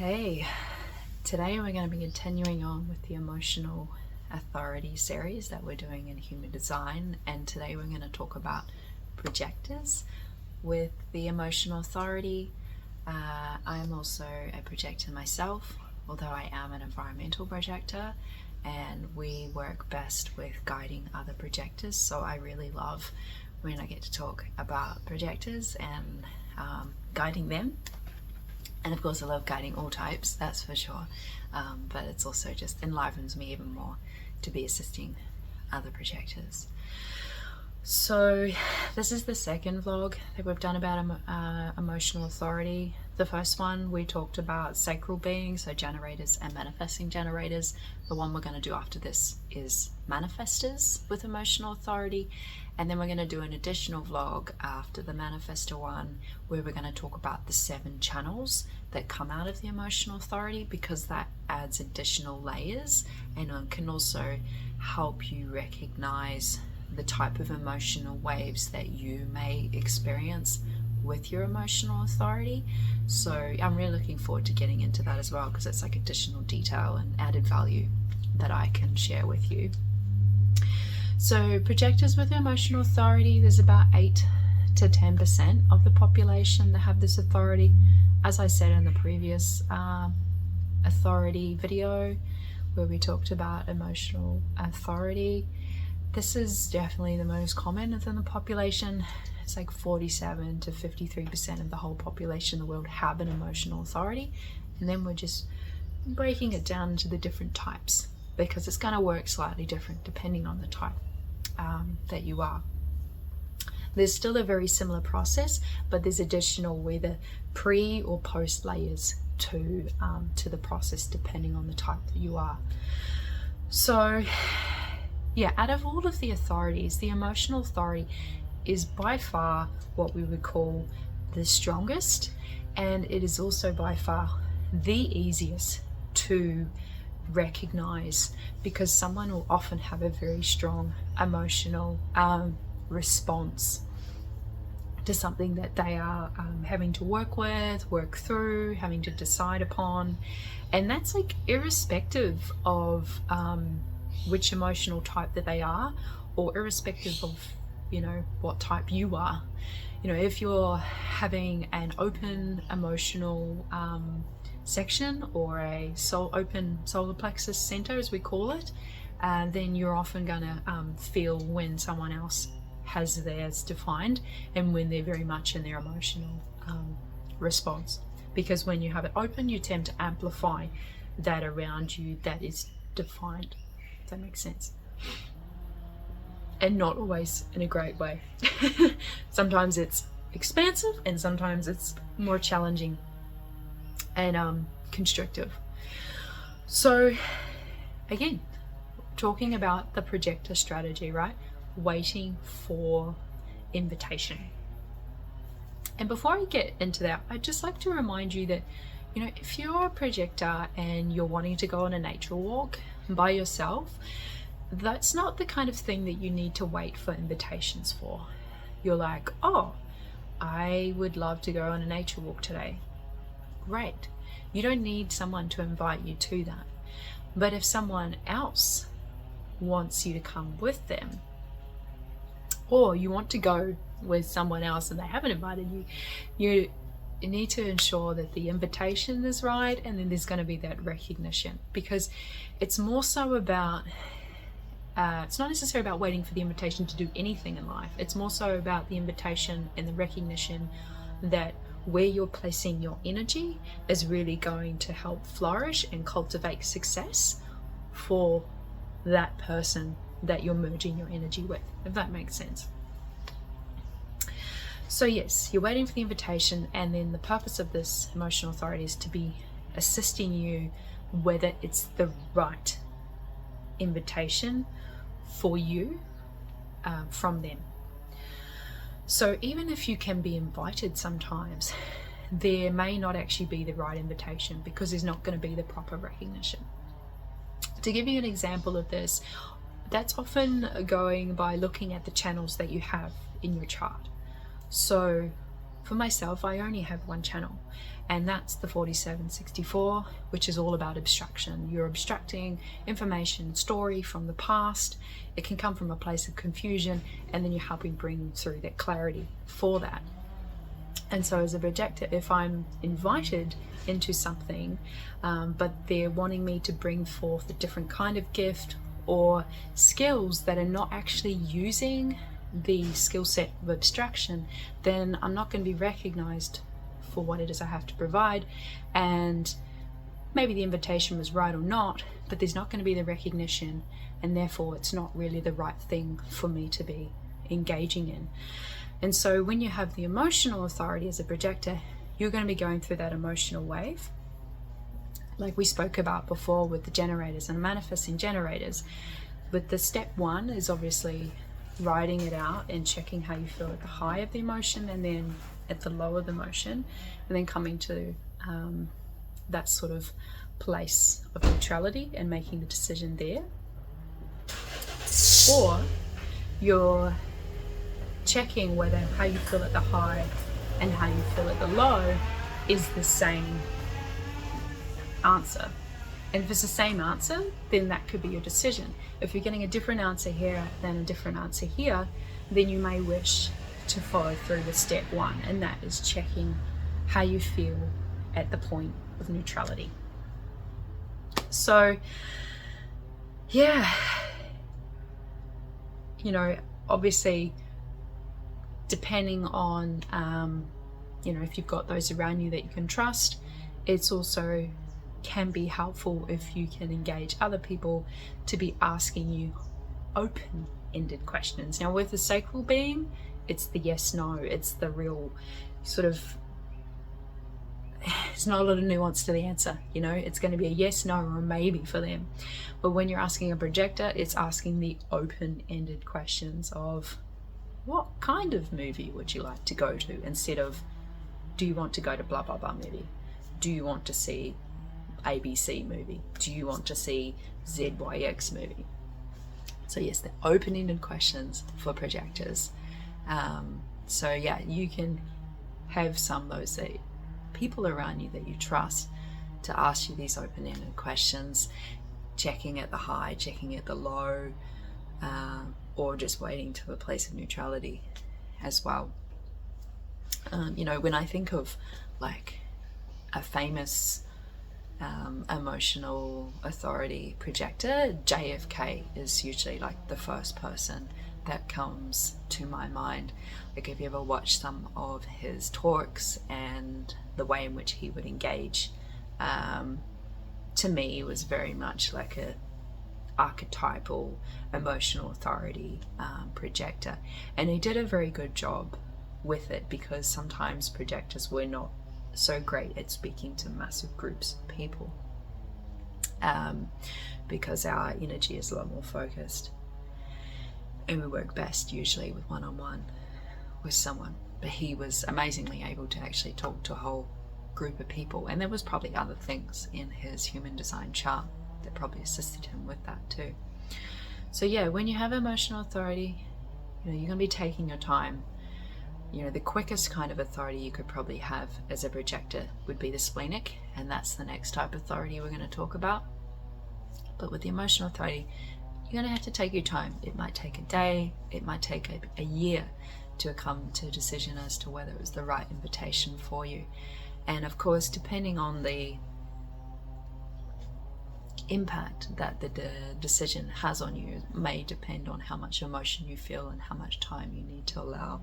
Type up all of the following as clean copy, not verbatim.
Hey, today we're going to be continuing on with the emotional authority series that we're doing in human design, and today we're going to talk about projectors with the emotional authority. I'm also a projector myself, although I am an environmental projector, and we work best with guiding other projectors, so I really love when I get to talk about projectors and guiding them. And of course I love guiding all types, that's for sure, but it's also just enlivens me even more to be assisting other projectors. So this is the second vlog that we've done about emotional authority. The first one we talked about sacral beings, so generators and manifesting generators. The one we're going to do after this is manifestors with emotional authority, and then we're going to do an additional vlog after the manifestor one where we're going to talk about the 7 channels that come out of the emotional authority, because that adds additional layers and can also help you recognize the type of emotional waves that you may experience with your emotional authority. So I'm really looking forward to getting into that as well, because it's like additional detail and added value that I can share with you. So projectors with emotional authority, there's about 8 to 10% of the population that have this authority. As I said in the previous authority video where we talked about emotional authority, this is definitely the most common within the population. It's like 47 to 53% of the whole population in the world have an emotional authority, and then we're just breaking it down into the different types, because it's going to work slightly different depending on the type that you are. There's still a very similar process, but there's additional whether pre or post layers to the process depending on the type that you are. So yeah, out of all of the authorities, the emotional authority is by far what we would call the strongest, and it is also by far the easiest to recognize, because someone will often have a very strong emotional response to something that they are having to work with, work through, having to decide upon, and that's like irrespective of which emotional type that they are, or irrespective of, you know, what type you are. You know, if you're having an open emotional section, or a open solar plexus center as we call it, then you're often gonna feel when someone else has theirs defined and when they're very much in their emotional response, because when you have it open you tend to amplify that around you that is defined. Does that make sense? And not always in a great way. Sometimes it's expansive and sometimes it's more challenging and constrictive. So again, talking about the projector strategy, right? Waiting for invitation. And before I get into that, I'd just like to remind you that, you know, if you're a projector and you're wanting to go on a nature walk by yourself, that's not the kind of thing that you need to wait for invitations for. You're like, oh, I would love to go on a nature walk today. Great. You don't need someone to invite you to that. But if someone else wants you to come with them, or you want to go with someone else and they haven't invited you, you need to ensure that the invitation is right, and then there's going to be that recognition, because it's more so about it's not necessarily about waiting for the invitation to do anything in life. It's more so about the invitation and the recognition that where you're placing your energy is really going to help flourish and cultivate success for that person that you're merging your energy with, if that makes sense. So yes, you're waiting for the invitation, and then the purpose of this emotional authority is to be assisting you whether it's the right invitation for you from them. So even if you can be invited sometimes, there may not actually be the right invitation, because there's not going to be the proper recognition. To give you an example of this, that's often going by looking at the channels that you have in your chart. So For myself, I only have one channel, and that's the 4764, which is all about abstraction. You're abstracting information, story from the past. It can come from a place of confusion, and then you're helping bring through that clarity for that. And so as a projector, if I'm invited into something, but they're wanting me to bring forth a different kind of gift or skills that are not actually using the skill set of abstraction, then I'm not going to be recognized for what it is I have to provide. And maybe the invitation was right or not, but there's not going to be the recognition, and therefore it's not really the right thing for me to be engaging in. And so when you have the emotional authority as a projector, you're going to be going through that emotional wave, like we spoke about before with the generators and manifesting generators. But the step one is obviously writing it out and checking how you feel at the high of the emotion, and then at the low of the emotion, and then coming to that sort of place of neutrality and making the decision there. Or you're checking whether how you feel at the high and how you feel at the low is the same answer. And if it's the same answer, then that could be your decision. If you're getting a different answer here than a different answer here, then you may wish to follow through with step one, and that is checking how you feel at the point of neutrality. So, yeah, obviously, depending on, if you've got those around you that you can trust, it's also can be helpful if you can engage other people to be asking you open-ended questions. Now, with the sacral being, it's the yes-no. It's the real sort of, there's not a lot of nuance to the answer, it's going to be a yes, no, or a maybe for them. But when you're asking a projector, it's asking the open-ended questions of, what kind of movie would you like to go to, instead of, do you want to go to blah blah blah movie? Do you want to see ABC movie? Do you want to see ZYX movie? So yes, the open-ended questions for projectors. So yeah, you can have some of those people around you that you trust to ask you these open-ended questions, checking at the high, checking at the low, or just waiting to a place of neutrality as well. When I think of like a famous emotional authority projector, JFK is usually like the first person that comes to my mind. Like, if you ever watched some of his talks and the way in which he would engage, to me was very much like a archetypal emotional authority projector, and he did a very good job with it, because sometimes projectors were not so great at speaking to massive groups of people, because our energy is a lot more focused, and we work best usually with one-on-one with someone. But he was amazingly able to actually talk to a whole group of people, and there was probably other things in his human design chart that probably assisted him with that too. So yeah, when you have emotional authority, you're going to be taking your time. The quickest kind of authority you could probably have as a projector would be the splenic, and that's the next type of authority we're going to talk about. But with the emotional authority, you're going to have to take your time. It might take a day, it might take a year to come to a decision as to whether it was the right invitation for you. And of course, depending on the impact that the decision has on you, may depend on how much emotion you feel and how much time you need to allow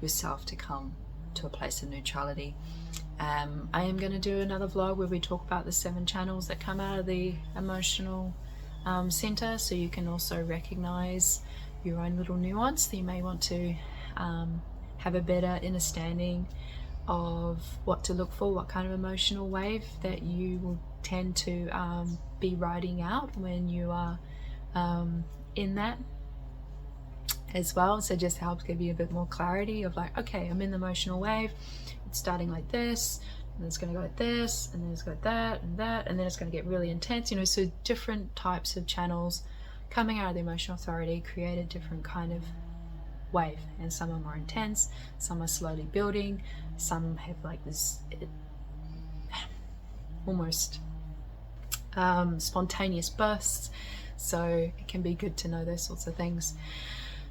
yourself to come to a place of neutrality. I am going to do another vlog where we talk about the 7 channels that come out of the emotional center, so you can also recognize your own little nuance that you may want to have a better understanding of what to look for, what kind of emotional wave that you will tend to be riding out when you are in that as well. So just helps give you a bit more clarity of like, okay, I'm in the emotional wave, it's starting like this, and then it's going to go like this, and then it's got that, and then it's going to get really intense, so different types of channels coming out of the emotional authority create a different kind of wave, and some are more intense, some are slowly building, some have like this almost spontaneous bursts. So it can be good to know those sorts of things.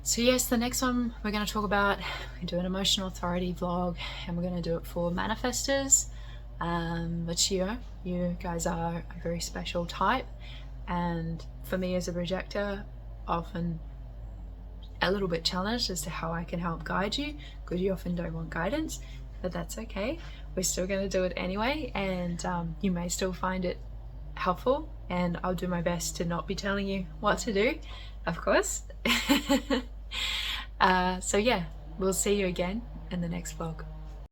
So yes, the next one we're going to talk about, we do an emotional authority vlog, and we're going to do it for manifestors, which you guys are a very special type, and for me as a projector, often a little bit challenged as to how I can help guide you, because you often don't want guidance, but that's okay. We're still going to do it anyway, and you may still find it helpful, and I'll do my best to not be telling you what to do, of course. So yeah, we'll see you again in the next vlog.